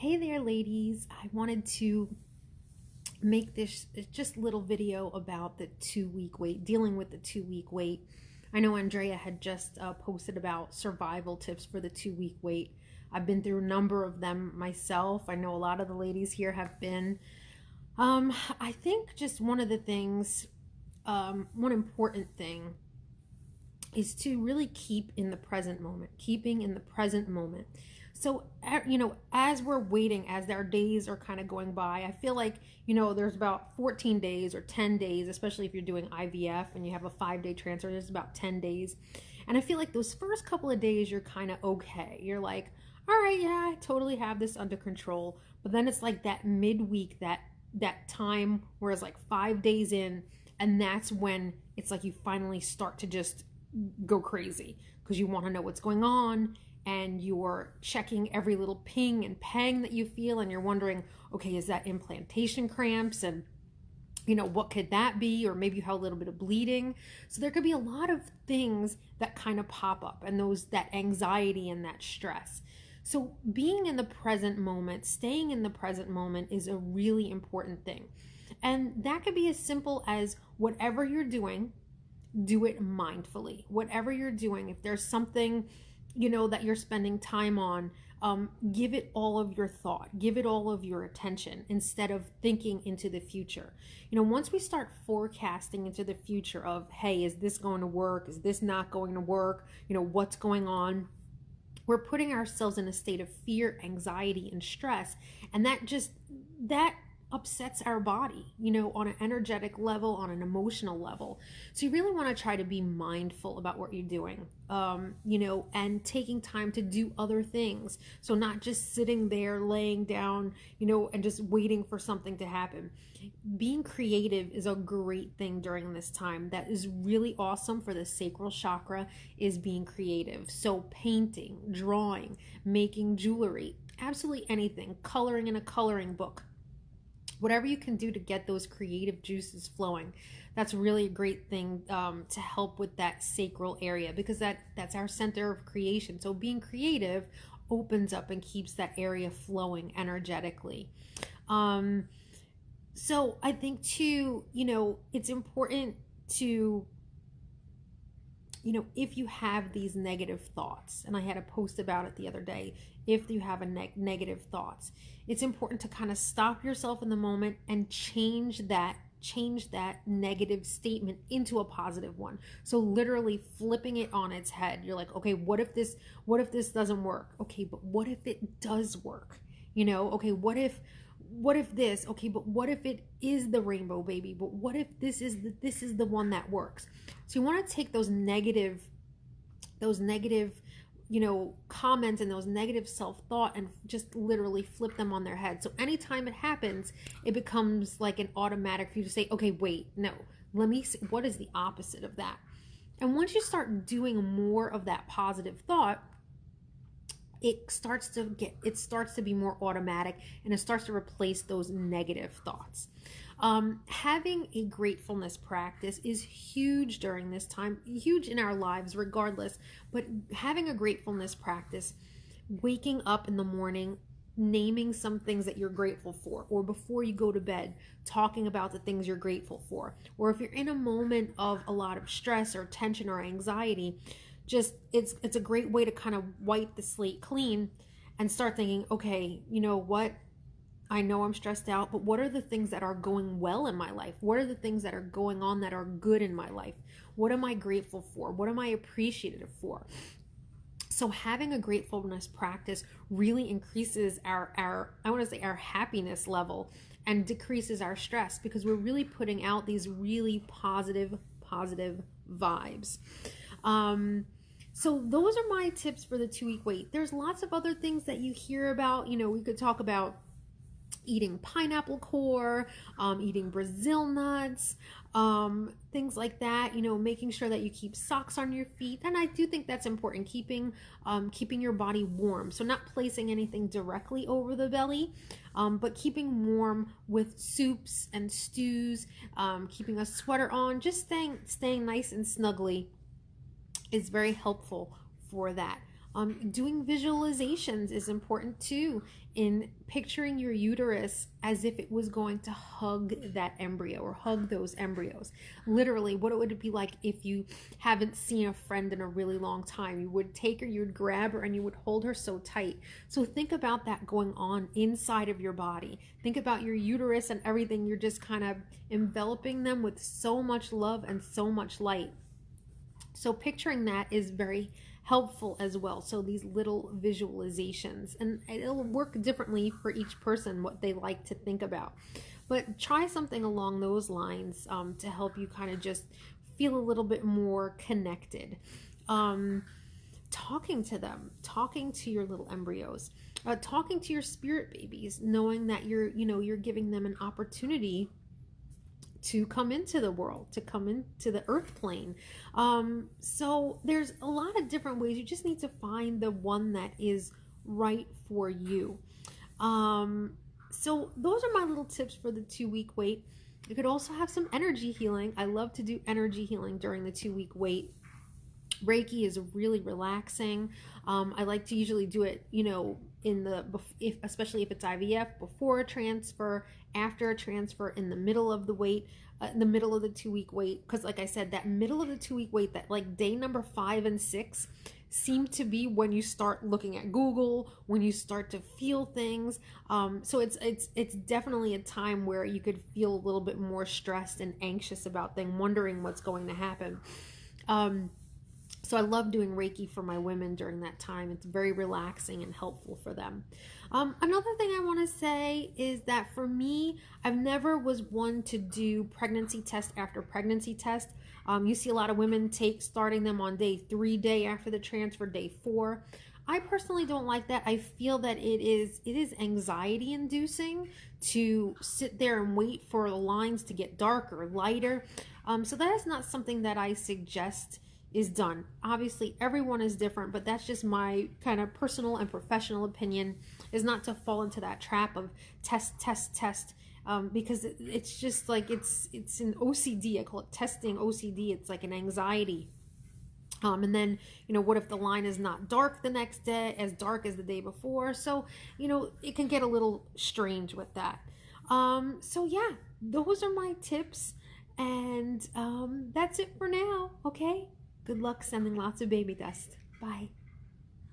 Hey there, ladies. I wanted to make this just little video about the 2-week wait, dealing with the 2-week wait. I know Andrea had just posted about survival tips for the 2-week wait. I've been through a number of them myself. I know a lot of the ladies here have been. I think just one of the things, one important thing is to really keep in the present moment, keeping in the present moment. So, as we're waiting, as our days are kind of going by, I feel like, there's about 14 days or 10 days, especially if you're doing IVF and you have a 5-day transfer, there's about 10 days. And I feel like those first couple of days, you're kind of okay. You're like, all right, yeah, I totally have this under control. But then it's like that midweek, that time where it's like 5 days in, and that's when it's like you finally start to just go crazy because you want to know what's going on, and you're checking every little ping and pang that you feel, and you're wondering, okay, is that implantation cramps? And what could that be? Or maybe you have a little bit of bleeding. So there could be a lot of things that kind of pop up, and that anxiety and that stress. So being in the present moment, staying in the present moment is a really important thing. And that could be as simple as whatever you're doing, do it mindfully. Whatever you're doing, if there's something that you're spending time on, give it all of your thought, give it all of your attention instead of thinking into the future. Once we start forecasting into the future of, hey, is this going to work? Is this not going to work? What's going on? We're putting ourselves in a state of fear, anxiety, and stress. And that upsets our body, on an energetic level, on an emotional level. So you really want to try to be mindful about what you're doing, and taking time to do other things. So not just sitting there, laying down, and just waiting for something to happen. Being creative is a great thing during this time. That is really awesome for the sacral chakra, is being creative. So painting, drawing, making jewelry, absolutely anything, coloring in a coloring book. Whatever you can do to get those creative juices flowing, that's really a great thing to help with that sacral area, because that's our center of creation. So being creative opens up and keeps that area flowing energetically. So I think too, it's important to, if you have these negative thoughts, and I had a post about it the other day, if you have a negative thoughts, it's important to kind of stop yourself in the moment and change that negative statement into a positive one. So literally flipping it on its head. You're like, okay, what if this doesn't work? Okay, but what if it does work? Okay, what if this? Okay, but what if it is the rainbow baby? But what if this is the one that works? So you want to take those negative comments and those negative self-thought and just literally flip them on their head. So anytime it happens, it becomes like an automatic for you to say, okay, wait, no, let me see, what is the opposite of that? And once you start doing more of that positive thought, it starts to be more automatic, and it starts to replace those negative thoughts. Having a gratefulness practice is huge during this time, huge in our lives regardless, but having a gratefulness practice, waking up in the morning, naming some things that you're grateful for, or before you go to bed, talking about the things you're grateful for, or if you're in a moment of a lot of stress or tension or anxiety, it's a great way to kind of wipe the slate clean and start thinking, okay, you know what? I know I'm stressed out, but what are the things that are going well in my life? What are the things that are going on that are good in my life? What am I grateful for? What am I appreciative for? So having a gratefulness practice really increases our happiness level and decreases our stress, because we're really putting out these really positive vibes. So those are my tips for the 2-week wait. There's lots of other things that you hear about. We could talk about eating pineapple core, eating Brazil nuts, things like that, making sure that you keep socks on your feet. And I do think that's important, keeping your body warm. So not placing anything directly over the belly, but keeping warm with soups and stews, keeping a sweater on, just staying nice and snuggly is very helpful for that. Doing visualizations is important too, in picturing your uterus as if it was going to hug that embryo or hug those embryos. Literally, what it would be like if you haven't seen a friend in a really long time. You would take her, you would grab her, and you would hold her so tight. So think about that going on inside of your body. Think about your uterus and everything. You're just kind of enveloping them with so much love and so much light. So picturing that is very helpful as well. So these little visualizations, and it'll work differently for each person, what they like to think about. But try something along those lines to help you kind of just feel a little bit more connected. Talking to them, talking to your little embryos, talking to your spirit babies, knowing that you're giving them an opportunity to come into the world, to come into the earth plane. So there's a lot of different ways. You just need to find the one that is right for you. So those are my little tips for the 2-week wait. You could also have some energy healing. I love to do energy healing during the 2-week wait. Reiki is really relaxing. I like to usually do it, especially if it's IVF, before a transfer, after a transfer, in the middle of the wait, in the middle of the 2-week wait. Because like I said, that middle of the 2-week wait, that like day number 5 and 6 seem to be when you start looking at Google, when you start to feel things. So it's definitely a time where you could feel a little bit more stressed and anxious about things, wondering what's going to happen. So I love doing Reiki for my women during that time. It's very relaxing and helpful for them. Another thing I want to say is that for me, I've never was one to do pregnancy test after pregnancy test. You see a lot of women starting them on day 3, day after the transfer, day 4. I personally don't like that. I feel that it is anxiety inducing to sit there and wait for the lines to get darker, lighter. So that is not something that I suggest is done. Obviously, everyone is different, but that's just my kind of personal and professional opinion, is not to fall into that trap of test, because it's just like, it's an OCD. I call it testing OCD. It's like an anxiety. And then, what if the line is not dark the next day, as dark as the day before? So, it can get a little strange with that. So yeah, those are my tips. And that's it for now, okay? Good luck sending lots of baby dust. Bye.